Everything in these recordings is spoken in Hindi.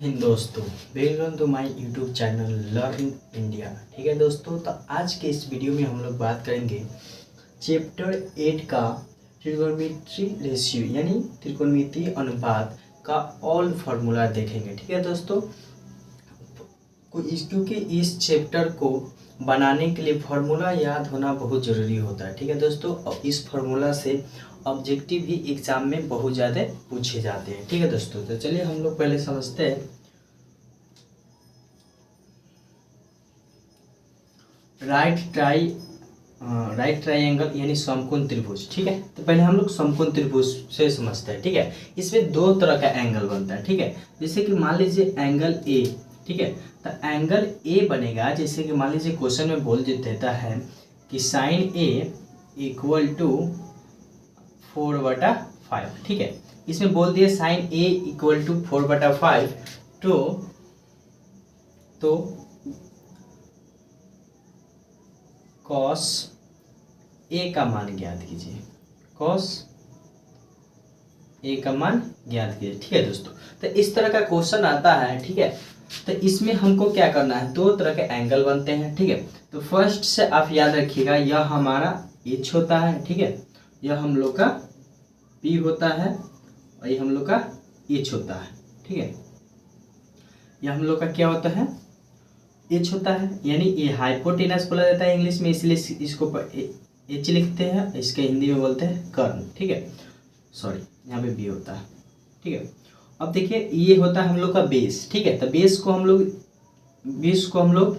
दोस्तों, welcome to my YouTube channel learn India. ठीक है दोस्तों, तो आज के इस वीडियो में हम लोग बात करेंगे चैप्टर 8 का ट्रिगोनोमेट्री रेशियो यानी त्रिकोणमितीय अनुपात का ऑल फार्मूला देखेंगे। ठीक है दोस्तों, क्योंकि इस चैप्टर को बनाने के लिए फार्मूला याद होना बहुत ज़रूरी होता है। ठीक है दोस्तों, और इस फार्मूला से ऑब्जेक्टिव भी एग्जाम में बहुत ज़्यादा पूछे जाते हैं। ठीक है दोस्तों, तो चलिए हम लोग पहले समझते हैं राइट ट्राइंगल यानी समकोण त्रिभुज। ठीक है, तो पहले हम लोग समकोण त्रिभुज से समझते हैं। ठीक है, इसमें दो तरह का एंगल बनता है। ठीक है, जैसे कि मान लीजिए एंगल ए। ठीक है, तो एंगल ए बनेगा, जैसे कि मान लीजिए क्वेश्चन में बोल देता है कि साइन ए इक्वल टू 4/5। ठीक है, इसमें बोल दिया साइन ए इक्वल टू 4/5 तो कॉस ए का मान ज्ञात कीजिए। कॉस ए का मान ज्ञात कीजिए। ठीक है दोस्तों, तो इस तरह का क्वेश्चन आता है। ठीक है, तो इसमें हमको क्या करना है, दो तरह के एंगल बनते हैं। ठीक है, तो फर्स्ट से आप याद रखिएगा, यह हमारा एच होता है। ठीक है, यह हम लोग का पी होता है और ये हम लोग का एच होता है। ठीक है, यह हम लोग का क्या होता है, एच होता है, यानी ये हाइपोटेनस बोला जाता है इंग्लिश में, इसलिए इसको एच लिखते हैं, इसके हिंदी में बोलते हैं कर्ण। ठीक है, सॉरी यहाँ पे बी होता है। ठीक है, अब देखिए ये होता है हम लोग का बेस। ठीक है, तो बेस को हम लोग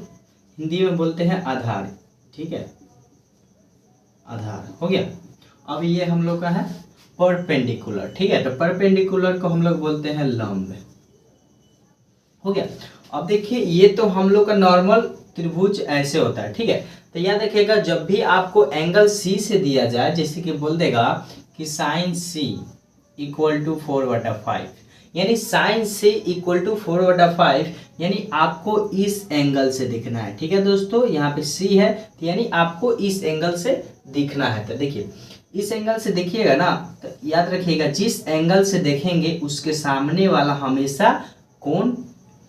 हिंदी में बोलते हैं आधार। ठीक है, आधार हो गया। अब ये हम लोग का है परपेंडिकुलर। ठीक है, तो परपेंडिकुलर को हम लोग बोलते हैं लंब। हो गया। अब देखिए ये तो हम लोग का नॉर्मल त्रिभुज ऐसे होता है। ठीक है, तो याद रखिएगा, जब भी आपको एंगल सी से दिया जाए, जैसे कि बोल देगा कि साइन सी इक्वल टू 4/5, यानी साइन सी इक्वल टू 4/5, यानी आपको इस एंगल से दिखना है। ठीक है दोस्तों, यहाँ पे सी है, तो यानी आपको इस एंगल से दिखना है। तो देखिए इस एंगल से देखिएगा ना, तो याद रखिएगा जिस एंगल से देखेंगे उसके सामने वाला हमेशा कोण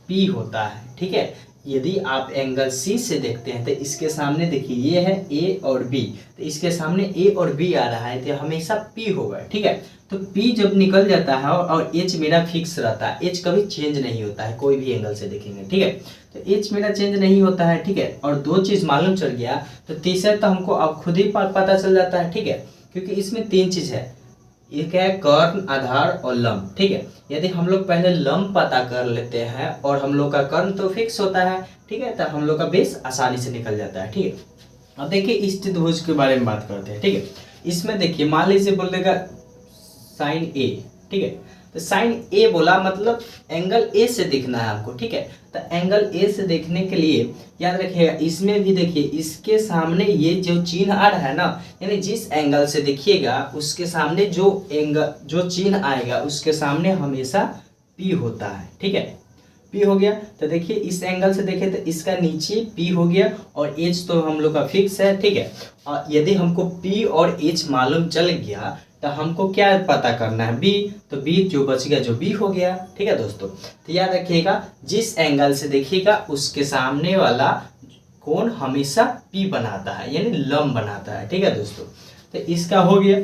पी होता है। ठीक है, यदि आप एंगल सी से देखते हैं तो इसके सामने देखिए ये है ए और बी, तो इसके सामने ए और बी आ रहा है, तो हमेशा पी होगा। ठीक है, तो पी जब निकल जाता है और एच मेरा फिक्स रहता है, एच कभी चेंज नहीं होता है, कोई भी एंगल से देखेंगे। ठीक है, तो एच मेरा चेंज नहीं होता है। ठीक है, और दो चीज मालूम चल गया, तो तीसरा तो हमको अब खुद ही पता चल जाता है। ठीक है, क्योंकि इसमें तीन चीज है, एक है कर्ण, आधार और लंब। ठीक है, यदि हम लोग पहले लंब पता कर लेते हैं और हम लोग का कर्ण तो फिक्स होता है। ठीक है, तो हम लोग का बेस आसानी से निकल जाता है। ठीक है, अब देखिए इस त्रिभुज के बारे में बात करते हैं। ठीक है, इसमें देखिए मान लीजिए बोल देगा साइन ए। ठीक है, तो साइन ए बोला मतलब एंगल ए से दिखना है आपको। ठीक है, तो एंगल ए से देखने के लिए याद रखिएगा, इसमें भी देखिए इसके सामने ये जो चिन्ह आ रहा है ना, यानी जिस एंगल से देखिएगा उसके सामने जो चिन्ह आएगा उसके सामने हमेशा पी होता है। ठीक है, पी हो गया। तो देखिए इस एंगल से देखें तो इसका नीचे पी हो गया और एच तो हम लोग का फिक्स है। ठीक है, और यदि हमको पी और एच मालूम चल गया तो हमको क्या पता करना है, बी, तो बी जो बच गया जो बी हो गया। ठीक है दोस्तों, तो याद रखिएगा जिस एंगल से देखिएगा उसके सामने वाला कोण हमेशा पी बनाता है, यानी लंब बनाता है। ठीक है दोस्तों, तो इसका हो गया।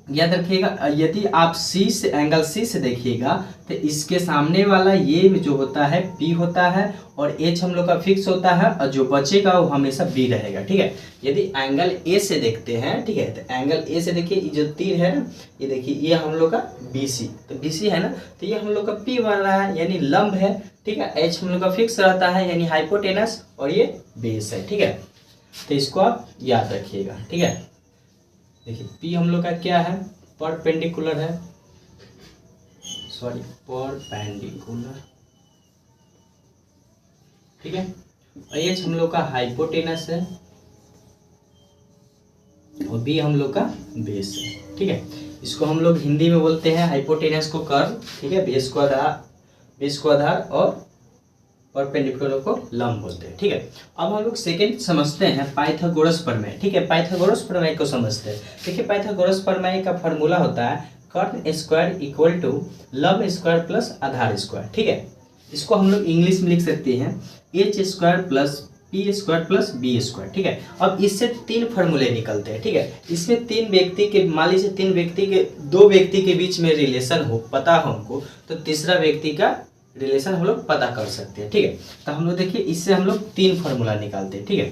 याद रखिएगा यदि आप सी से एंगल सी से देखिएगा तो इसके सामने वाला ये जो होता है पी होता है और एच हम लोग का फिक्स होता है और जो बचेगा वो हमेशा बी रहेगा। ठीक है, यदि एंगल ए से देखते हैं, ठीक है, तो एंगल ए से देखिए ये जो तीर है ना, ये देखिए ये हम लोग का बीसी, तो बीसी है ना, तो ये हम लोग का पी बन रहा है यानी लंब है। ठीक है, एच हम लोग का फिक्स रहता है यानी हाइपोटेनस और ये बेस है। ठीक है, तो इसको आप याद रखिएगा। ठीक है, देखिए पी हम लोग का क्या है, परपेंडिकुलर है, सॉरी परपेंडिकुलर। ठीक है, और एच हम लोग का हाइपोटेनस है और बी हम लोग का बेस है। ठीक है, इसको हम लोग हिंदी में बोलते हैं हाइपोटेनस को कर्ण। ठीक है, बेस को आधार और परपेंडिकुलर को लंब बोलते हैं। ठीक है, अब हम लोग सेकंड समझते हैं पाइथागोरस प्रमेय। ठीक है, पाइथागोरस प्रमेय को समझते हैं। देखिए पाइथागोरस प्रमेय का फॉर्मूला होता है कर्ण स्क्वायर इक्वल टू लंब स्क्वायर प्लस आधार स्क्वायर। ठीक है, इसको हम लोग इंग्लिश में लिख सकते हैं H square plus P square plus B square, ठीक है। अब इससे 3 फार्मूले निकलते हैं, ठीक है। इसमें 3 व्यक्ति के, मान लीजिए 3 व्यक्ति के, 2 व्यक्ति के बीच में रिलेशन हो पता हो हमको, तो तीसरा व्यक्ति का रिलेशन हम लोग पता कर सकते हैं, ठीक है। तो हम लोग देखिए इससे हम लोग 3 फार्मूला निकालते हैं, ठीक है।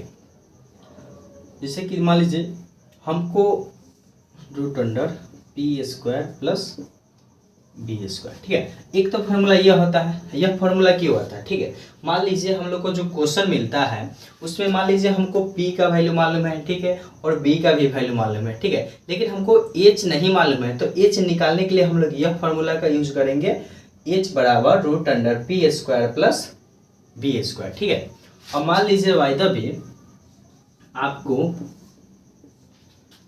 जैसे कि मान लीजिए हमको root under P square plus B square, ठीक है। एक तो फार्मूला यह होता है, यह फार्मूला क्यों होता है, ठीक है। मान लीजिए हम लोग को जो क्वेश्चन मिलता है उसमें मान लीजिए हमको p का वैल्यू मालूम है, ठीक है, और b का भी वैल्यू मालूम है, ठीक है, लेकिन हमको h नहीं मालूम है। तो h निकालने के लिए हम लोग यह फार्मूला का यूज करेंगे, h बराबर root under P square plus B square, ठीक है। और मान लीजिए बाय द वे आपको,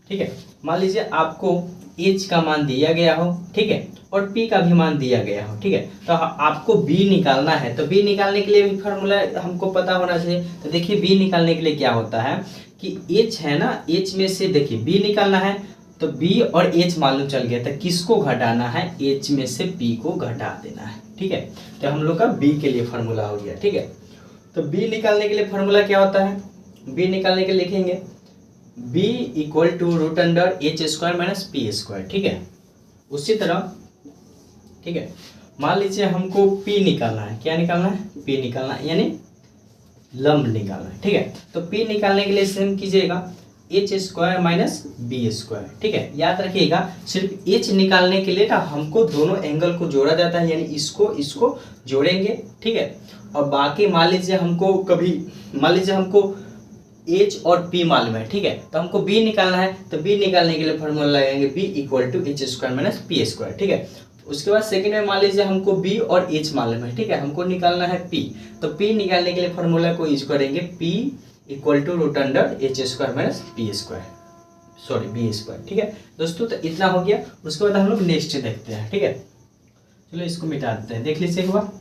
ठीक है, मान लीजिए आपको h का मान दिया गया हो, ठीक है, और p का भी मान दिया गया हो, ठीक है। तो आपको b निकालना है, तो b निकालने के लिए भी फार्मूला हमको पता होना चाहिए। तो देखिए b निकालने के लिए क्या होता है कि h है ना, h में से देखिए b निकालना है, तो b और h मालूम चल गया, तो किसको घटाना है, h में से p को घटा देना है, ठीक है। तो हम लोग का b के लिए फार्मूला हो गया, ठीक है। तो b निकालने के लिए फार्मूला क्या होता है, b निकालने के लिए लिखेंगे b equal to root under H square minus P square, ठीक है। उसी तरह, ठीक है, मान लीजिए हमको p निकालना है, क्या निकालना है, p निकालना है, यानी लंब निकालना है, ठीक है। तो p निकालने के लिए सेम कीजिएगा H square minus B square, ठीक है। याद रखिएगा सिर्फ h निकालने के लिए ना हमको दोनों एंगल को जोड़ा जाता है, यानी इसको जोड़ेंगे, ठीक है। और बाकी मान लीजिए हमको कभी, मान लीजिए हमको h और p मालूम है, ठीक है, तो हमको b निकालना है, तो b निकालने के लिए फॉर्मूला लगाएंगे b equal to H square minus P square, ठीक है। उसके बाद सेकंड में मान लीजिए हमको b और h मालूम है, ठीक है, हमको निकालना है p, तो p निकालने के लिए फॉर्मूला को यूज करेंगे p equal to root under H square minus P square, sorry B square, ठीक है दोस्तों। तो इतना हो गया। उसके बाद हम लोग नेक्स्ट देखते हैं, ठीक है। चलो इसको मिटा देते हैं, देख लीजिए एक बार।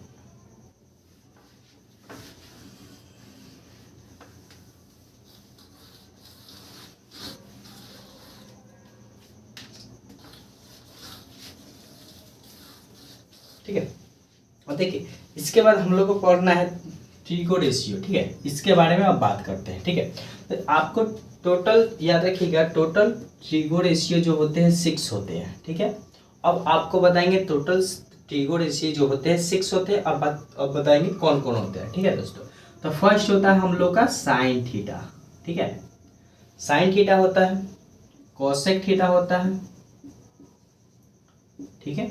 ठीक है, और देखिए इसके बाद हम लोग को पढ़ना है ट्रीगो रेशियो, ठीक है, इसके बारे में अब बात करते हैं, ठीक है। तो आपको टोटल याद रखिएगा, टोटल ट्रीगो रेशियो जो होते हैं 6 होते हैं, ठीक है। अब आपको बताएंगे टोटल ट्रीगो रेशियो जो होते हैं 6 होते हैं। अब बताएंगे कौन कौन होते हैं, ठीक है दोस्तों। तो फर्स्ट होता है हम लोग का साइन थीटा, ठीक है, साइन थीटा होता है, कोसेक थीटा होता है, ठीक है।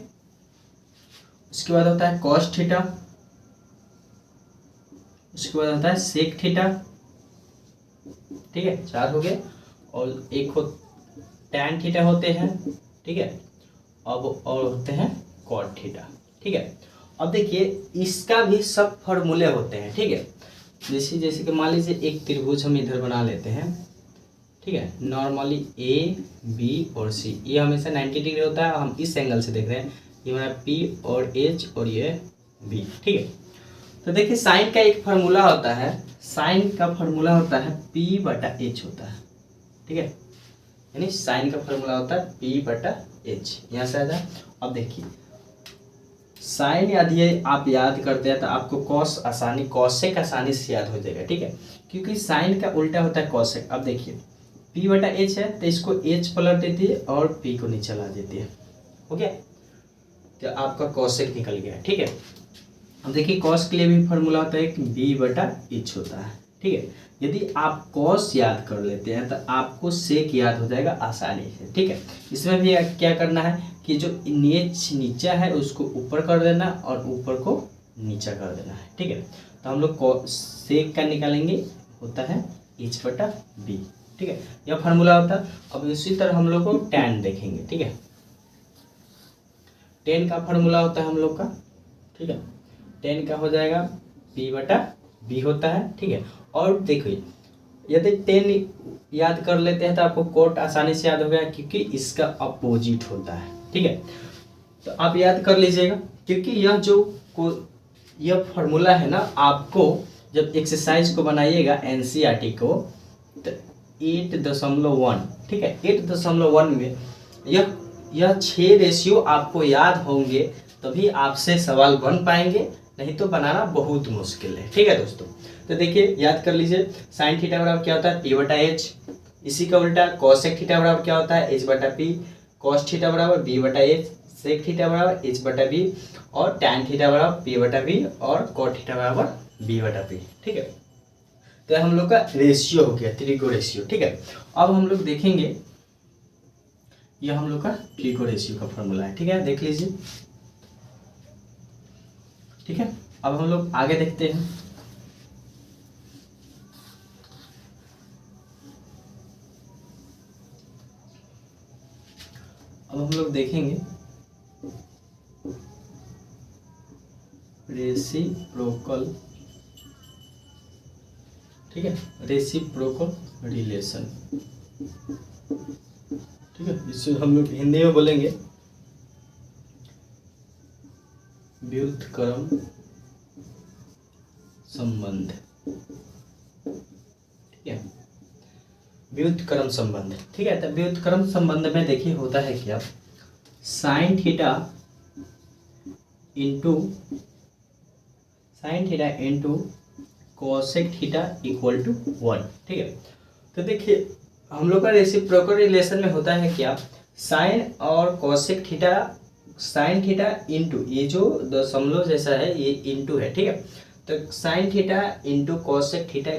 उसके बाद होता है कॉस थीटा, उसके बाद होता है सेक थीटा, ठीक है, 4 हो गए। और एक हो टैन थीटा होते हैं, ठीक है। अब और होते हैं कॉट थीटा, ठीक है। अब देखिए इसका भी सब फॉर्मूले होते हैं, ठीक है। जैसे कि मान लीजिए एक त्रिभुज हम इधर बना लेते हैं, ठीक है। नॉर्मली ए बी और सी, ये हमेशा 90 डिग्री होता है, हम इस एंगल से देख रहे हैं, ये हमारा P और H और ये B, ठीक है। तो देखिए साइन का एक फार्मूला होता है, साइन का फार्मूला होता है P बटा H होता है, ठीक है, यानी साइन का फार्मूला होता है P बटा H, यहाँ से आ जाए। अब देखिए साइन यदि आप याद करते हैं तो आपको कॉस आसानी, कॉसेक आसानी से याद हो जाएगा, ठीक है, क्योंकि साइन का उल्टा होता है कॉसेक। अब देखिए P बटा H है तो इसको H पलट देती है और P को नीचे ला देती है, हो गया, तो आपका कॉसेक निकल गया, ठीक है। अब देखिए कॉस के लिए भी फार्मूला होता है कि b बटा एच होता है, ठीक है। यदि आप कॉस याद कर लेते हैं तो आपको सेक याद हो जाएगा आसानी से, ठीक है। इसमें भी क्या करना है कि जो नीचा है उसको ऊपर कर देना और ऊपर को नीचा कर देना है, ठीक है। तो हम लोग सेक का निकालेंगे, होता है एच बटा बी, ठीक है, यह फार्मूला होता है। अब इसी तरह हम लोग को टैन देखेंगे, ठीक है। टेन का फार्मूला होता है हम लोग का, ठीक है, टेन का हो जाएगा p बटा बी होता है, ठीक है। और देखिए यदि टेन याद कर लेते हैं तो आपको कोट आसानी से याद हो गया, क्योंकि इसका अपोजिट होता है, ठीक है। तो आप याद कर लीजिएगा, क्योंकि यह फार्मूला है ना, आपको जब एक्सरसाइज को बनाइएगा NCERT को तो 8.1, ठीक है, 8.1 में यह 6 रेशियो आपको याद होंगे तभी आपसे सवाल बन पाएंगे, नहीं तो बनाना बहुत मुश्किल है। ठीक है दोस्तों, तो देखिए याद कर लीजिए, साइन थीटा बराबर क्या होता है, पी बटा एच। इसी का उल्टा कॉसेक थीटा बराबर क्या होता है, एच बटा पी। कॉस थीटा बराबर बी बटा एच। सेक थीटा बराबर एच बटा बी। और टैन थीटा बराबर पी बटा बी। और कॉट थीटा बराबर बी बटा पी। ठीक है, तो हम लोग का रेशियो हो गया, त्रिको रेशियो। ठीक है, अब हम लोग देखेंगे, यह हम लोग का त्रिको रेशियो का फॉर्मूला है। ठीक है, देख लीजिए। ठीक है, अब हम लोग आगे देखते हैं। अब हम लोग देखेंगे रेसिप्रोकल। ठीक है, रेसिप्रोकल रिलेशन। ठीक है, इससे हम लोग हिंदी में बोलेंगे व्युत्क्रम संबंध। ठीक है, व्युत्क्रम संबंध। ठीक है, तो व्युत्क्रम संबंध में देखिए होता है क्या, sine theta into cosec theta equal to 1। ठीक है, तो देखिए हम लोग का रेसिप्रोकल रिलेशन में होता है क्या, साइन और cosec theta, sign theta into, ये जो दशमलव जैसा है ये इंटू है। ठीक है, तो sine theta into cosec theta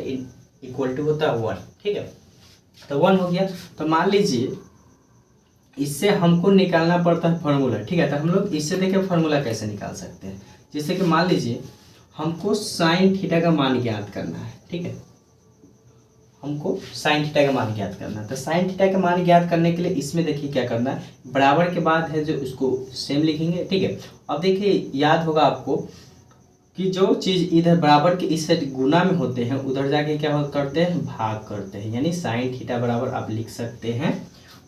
equal to होता है 1। ठीक है, तो 1 हो गया। तो मान लीजिए इससे हमको निकालना पड़ता है फॉर्मूला। ठीक है, तो हम लोग इससे देखिए फॉर्मूला कैसे निकाल सकते हैं। जैसे कि मान लीजिए हमको साइन थीटा का मान ज्ञात करना है। ठीक है, हमको साइन थीटा का मान ज्ञात करना है, तो साइन थीटा का मान ज्ञात करने के लिए इसमें देखिए क्या करना है, बराबर के बाद है जो उसको सेम लिखेंगे। ठीक है, अब देखिए याद होगा आपको कि जो चीज़ इधर बराबर के इस साइड गुना में होते हैं, उधर जाके क्या करते हैं, भाग करते हैं। यानी साइन थीटा बराबर आप लिख सकते हैं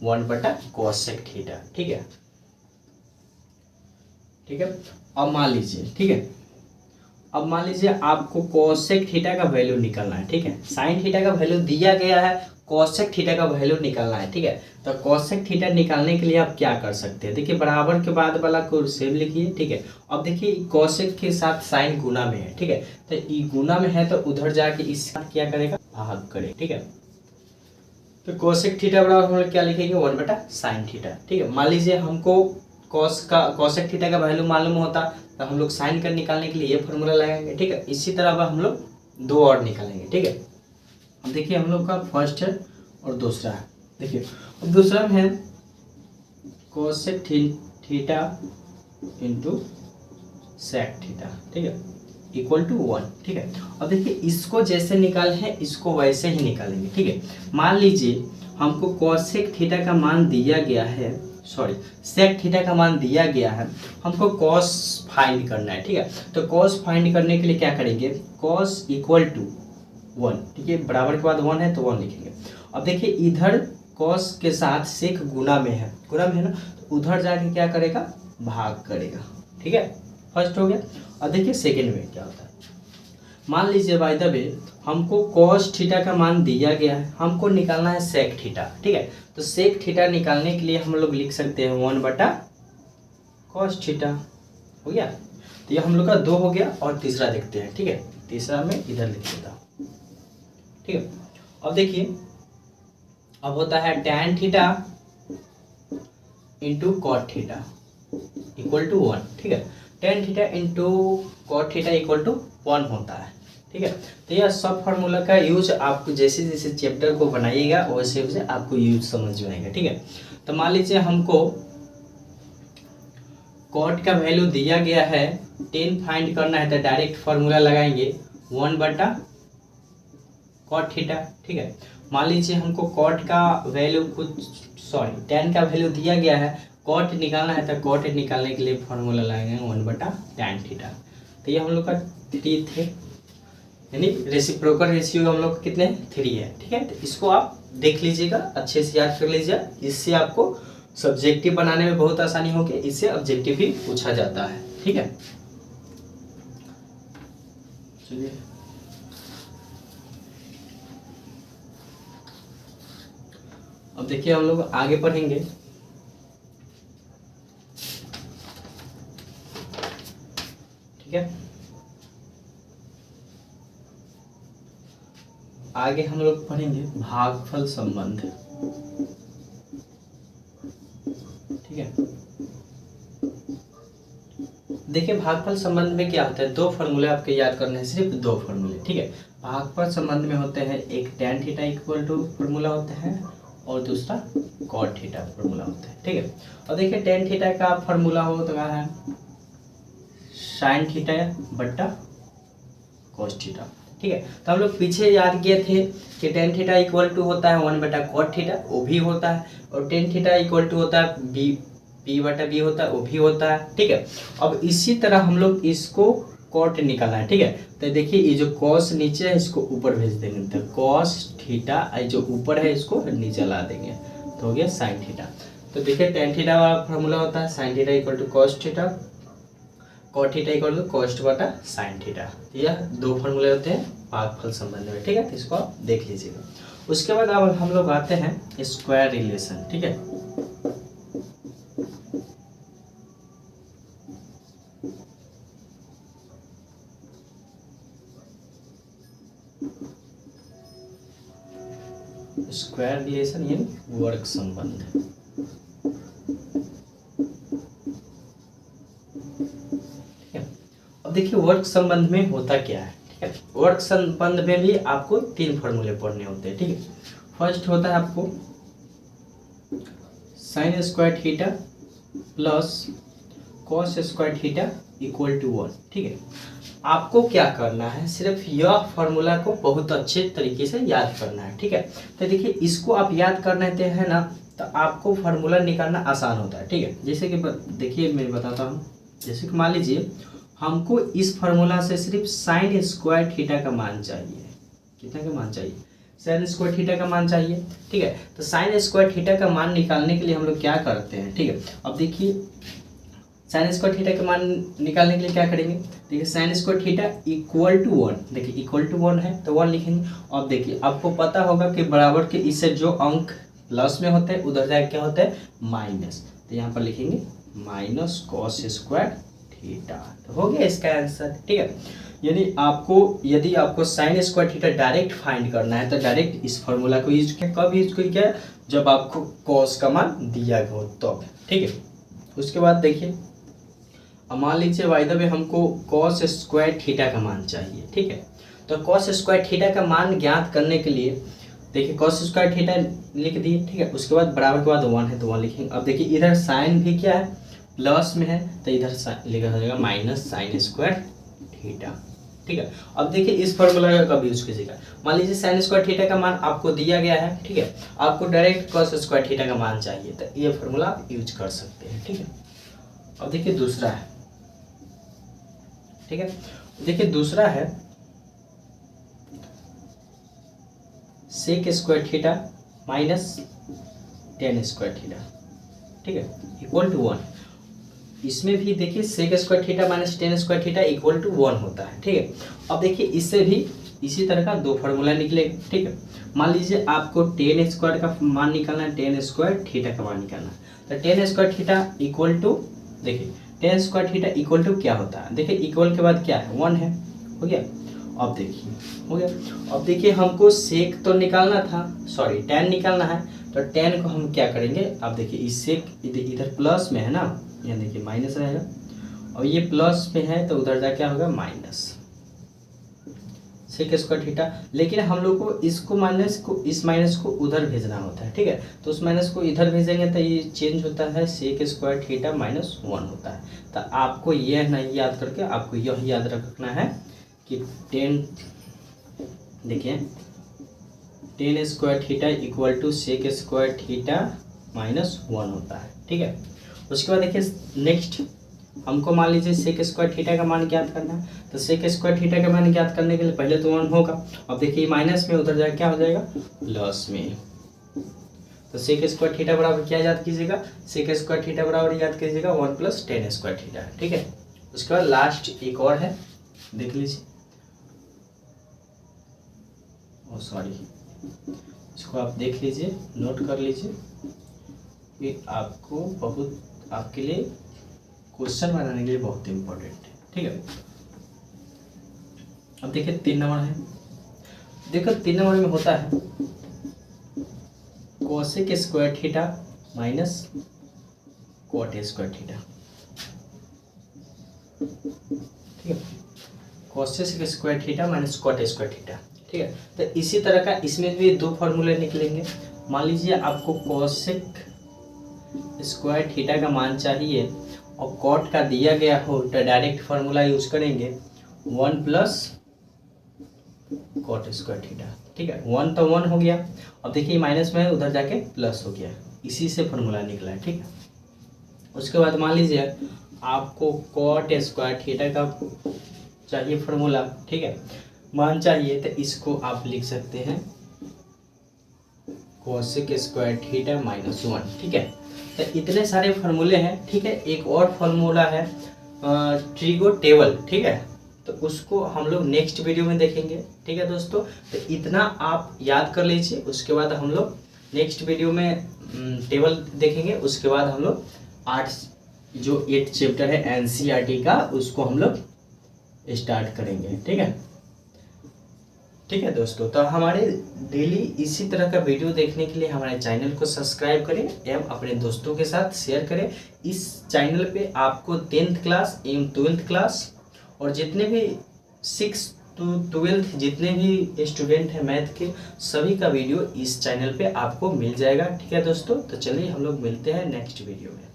1 बटा कोसेक थीटा। ठीक है, ठीक है, अब मान लीजिए, ठीक है, अब मान लीजिए आपको कोसेक थीटा का वैल्यू निकालना है। ठीक है, साइन थीटा का वैल्यू दिया गया है, कोसेक थीटा का वैल्यू निकालना है। ठीक है, तो कोसेक थीटा निकालने के लिए आप क्या कर सकते हैं, देखिए बराबर के बाद वाला को सेम लिखिए। ठीक है, अब देखिए कोसेक के साथ साइन गुना में है। ठीक है, तो ये गुना में है तो उधर जाके इस क्या करेगा, भाग करे। ठीक है, तो कोसेक थीटा बराबर हम लोग क्या लिखेंगे, 1 बटा साइन थीटा। ठीक है, मान लीजिए हमको कोसेक थीटा का वैल्यू मालूम होता तो हम लोग साइन का निकालने के लिए ये फॉर्मूला लगाएंगे। ठीक है, इसी तरह अब हम लोग 2 और निकालेंगे। ठीक है, अब देखिए हम लोग का फर्स्ट है और दूसरा है। देखिए अब दूसरा में है cosec theta into sec theta. ठीक है, इक्वल टू 1। ठीक है, अब देखिए इसको जैसे निकाले हैं इसको वैसे ही निकालेंगे। ठीक है, मान लीजिए हमको कोसेक थीटा का मान दिया गया है, सॉरी सेक थीटा का मान दिया गया है, हमको कॉस फाइंड करना है। ठीक है, तो कॉस फाइंड करने के लिए क्या करेंगे, कॉस इक्वल टू 1। ठीक है, बराबर के बाद 1 है तो 1 लिखेंगे। अब देखिए इधर कॉस के साथ सेक गुना में है ना, तो उधर जाके क्या करेगा, भाग करेगा। ठीक है, फर्स्ट हो गया। और देखिए सेकेंड में क्या होता है, मान लीजिए बाय द वे हमको कॉस थीटा का मान दिया गया है, हमको निकालना है सेक थीटा। ठीक है, तो सेक थीटा निकालने के लिए हम लोग लिख सकते हैं 1 बटा कॉस थीटा। हो गया, तो ये हम लोग का 2 हो गया। और तीसरा देखते हैं। ठीक है, तीसरा में इधर लिख देता हूँ। ठीक है, अब देखिए अब होता है tan theta into cot theta equal to 1। ठीक है, tan theta into cot theta equal to 1 होता है। ठीक है, तो यह सब फार्मूला का यूज आपको जैसे जैसे चैप्टर को बनाइएगा वैसे वैसे आपको यूज समझ में आएगा। ठीक है, तो मान लीजिए हमको कॉट का वैल्यू दिया गया है 10 फाइंड करना है, तो डायरेक्ट फार्मूला लगाएंगे 1 बटा कॉट थीटा। ठीक है, मान लीजिए हमको कॉट का वैल्यू टैन का वैल्यू दिया गया है, कॉट निकालना है, तो कॉट निकालने के लिए फार्मूला लगाएंगे 1 बटा टैन थीटा। तो ये हम लोग का 3 थे, यानी रेसिप्रोकल रेशियो हम लोग कितने 3 है। ठीक है, तो इसको आप देख लीजिएगा, अच्छे से याद कर लीजिए, इससे आपको सब्जेक्टिव बनाने में बहुत आसानी होगी, इससे ऑब्जेक्टिव भी पूछा जाता है। ठीक है, चलिए अब देखिए हम लोग आगे पढ़ेंगे। ठीक है, आगे हम लोग पढ़ेंगे भागफल संबंध। ठीक है, देखिए भागफल संबंध में क्या होता है, दो फॉर्मूले आपके याद करने हैं, सिर्फ दो फॉर्मूले। ठीक है, भागफल संबंध में होते हैं एक tan theta equal to formula होता है और दूसरा cot थीटा फॉर्मूला होता है। ठीक है, और देखिए tan थीटा का फॉर्मूला होता है sin थीटा बट्टा cos थीटा। ठीक है, तो हम लोग पीछे याद किए थे कि tan थीटा इक्वल टू होता है 1 बटा cot थीटा, वो भी होता है, और tan थीटा इक्वल टू होता है p बटा b होता है, वो भी होता है। ठीक है, अब इसी तरह हम लोग इसको cot निकालना है। ठीक है, तो देखिए ये जो cos नीचे है इसको ऊपर भेज देंगे, तो cos थीटा जो ऊपर है इसको नीचे ला देंगे, तो हो गया sin थीटा। तो देखिए tan थीटा वाला फॉर्मूला होता है sin theta equal to cos theta, cot theta equal to cos बटा sin थीटा। यह दो फॉर्मूले होते हैं भागफल संबंध में। ठीक है, तो इसको आप देख लीजिएगा। उसके बाद अब हम लोग आते हैं स्क्वायर रिलेशन। ठीक है, स्क्वायर रिलेशन यानी वर्ग संबंध। ठीक है, अब देखिए वर्ग संबंध में होता क्या है। ठीक है, वर्ग संबंध में भी आपको तीन फॉर्मूले पढ़ने होते हैं। ठीक है, फर्स्ट होता है आपको sine square theta plus cos square theta equal to 1। ठीक है, आपको क्या करना है, सिर्फ यह फॉर्मूला को बहुत अच्छे तरीके से याद करना है। ठीक है, तो देखिए इसको आप याद करना है ना, तो आपको फार्मूला निकालना आसान होता है। ठीक है, जैसे कि देखिए मैं बताता हूँ, जैसे कि मान लीजिए हमको इस फार्मूला से सिर्फ साइन स्क्वायर थीटा का मान चाहिए। कितना का मान चाहिए, साइन स्क्वायर थीटा का मान चाहिए। ठीक है, तो साइन स्क्वायर थीटा का मान निकालने के लिए हम लोग क्या करते हैं। ठीक है, अब देखिए साइन स्क्वायर थीटा का मान निकालने के लिए क्या करेंगे, देखिए sine square theta equal to 1, देखिए इक्वल टू 1 है तो 1 लिखेंगे। अब देखिए आपको पता होगा कि बराबर के इससे जो अंक प्लस में होते हैं उधर जाके क्या होता है माइनस, तो यहाँ पर लिखेंगे माइनस कॉस स्क्वायर थीटा, तो हो गया इसका आंसर। ठीक है, यानी आपको यदि आपको sine square theta direct find करना है तो डायरेक्ट इस फॉर्मूला को यूज किया, कब यूज किया, जब आपको कॉस का मान दिया गया हो तो। ठीक है, उसके बाद देखिए मान लीजिए बाय द वे हमको cos स्क्वायर थीटा का मान चाहिए। ठीक है, तो cos स्क्वायर थीटा का मान ज्ञात करने के लिए देखिए cos स्क्वायर थीटा लिख दिए। ठीक है, उसके बाद बराबर के बाद 1 है तो 1 लिखेंगे। अब देखिए इधर साइन भी क्या है, प्लस में है, तो इधर लिखा हो जाएगा माइनस साइन स्क्वायर थीटा। ठीक है, अब देखिए इस फॉर्मूला का कब यूज कीजिएगा, मान लीजिए साइन स्क्वायर थीटा का मान आपको दिया गया है। ठीक है, आपको डायरेक्ट cos स्क्वायर थीटा का मान चाहिए तो ये फॉर्मूला आप यूज कर सकते हैं। ठीक है, अब देखिए दूसरा है। ठीक है, देखिए दूसरा है sec square theta minus tan square theta. ठीक है, इक्वल टू 1। इसमें भी देखिए sec square theta minus tan square theta equal to 1 होता है। ठीक है, अब देखिए इससे भी इसी तरह का दो फार्मूला निकलेगा। ठीक है, मान लीजिए आपको टेन स्क्वायर का मान निकालना है, टेन स्क्वायर थीटा का मान निकालना है, तो tan square theta equal to देखिए tan square theta equal to क्या होता है, देखिए इक्वल के बाद क्या है 1 है, हो गया। अब देखिए हो गया, अब देखिए हमको सेक तो निकालना था, सॉरी टेन निकालना है, तो टेन को हम क्या करेंगे, अब देखिए इस सेक इधर प्लस में है ना, यहाँ देखिए माइनस रहेगा, और ये प्लस में है तो उधर जा क्या होगा माइनस सेक स्क्वायर थीटा। लेकिन हम लोग को इसको माइनस को इस माइनस को उधर भेजना होता है। ठीक है, तो उस माइनस को इधर भेजेंगे तो ये चेंज होता है सेक स्क्वायर थीटा माइनस 1 होता है। तो आपको यह नहीं याद करके आपको यह याद रखना है कि टेन देखिए tan square theta equal to sec square theta minus 1 होता है। ठीक है, उसके बाद देखिए नेक्स्ट हमको मान लीजिए सेक स्क्वायर थीटा का मान ज्ञात करना है, तो सेक स्क्वायर थीटा का मान ज्ञात करने के लिए पहले तो 1 होगा। अब देखिए माइनस में उधर जाए क्या हो जाएगा प्लस में, तो सेक स्क्वायर थीटा बराबर क्या याद कीजिएगा, सेक स्क्वायर थीटा बराबर याद कीजिएगा 1 प्लस टेन स्क्वायर थीटा। ठीक है, उसके बाद लास्ट एक और है, देख लीजिए, ओ सॉरी इसको आप देख लीजिए, नोट कर लीजिए कि आपको बहुत आपके लिए क्वेश्चन बनाने के लिए बहुत इंपॉर्टेंट है। ठीक है, अब देखिए 3 नंबर है, देखो 3 नंबर में होता है cosec square theta minus cot square theta, ठीक है, cosec square theta minus cot square theta, ठीक है। तो इसी तरह का इसमें भी 2 फॉर्मूले निकलेंगे। मान लीजिए आपको कोसेक स्क्वायर थीटा का मान चाहिए और कॉट का दिया गया हो तो डायरेक्ट फार्मूला यूज करेंगे 1 प्लस कॉट स्क्वायर थीटा, ठीक है। 1 तो 1 हो गया, अब देखिए माइनस में है उधर जाके प्लस हो गया, इसी से फार्मूला निकला है, ठीक है। उसके बाद मान लीजिए आपको कॉट स्क्वायर थीटा का चाहिए फार्मूला, ठीक है, मान चाहिए, तो इसको आप लिख सकते हैं कोसेक स्क्वायर थीटा माइनस 1, ठीक है। तो इतने सारे फार्मूले हैं, ठीक है। एक और फार्मूला है ट्रिगो टेबल, ठीक है, तो उसको हम लोग नेक्स्ट वीडियो में देखेंगे, ठीक है दोस्तों। तो इतना आप याद कर लीजिए, उसके बाद हम लोग नेक्स्ट वीडियो में टेबल देखेंगे। उसके बाद हम लोग 8 चैप्टर है एनसीईआरटी का, उसको हम लोग स्टार्ट करेंगे, ठीक है। ठीक है दोस्तों, तो हमारे डेली इसी तरह का वीडियो देखने के लिए हमारे चैनल को सब्सक्राइब करें एवं अपने दोस्तों के साथ शेयर करें। इस चैनल पे आपको 10th क्लास एवं 12th क्लास और जितने भी 6 to 12th जितने भी स्टूडेंट हैं मैथ के, सभी का वीडियो इस चैनल पे आपको मिल जाएगा, ठीक है दोस्तों। तो चलिए हम लोग मिलते हैं नेक्स्ट वीडियो में।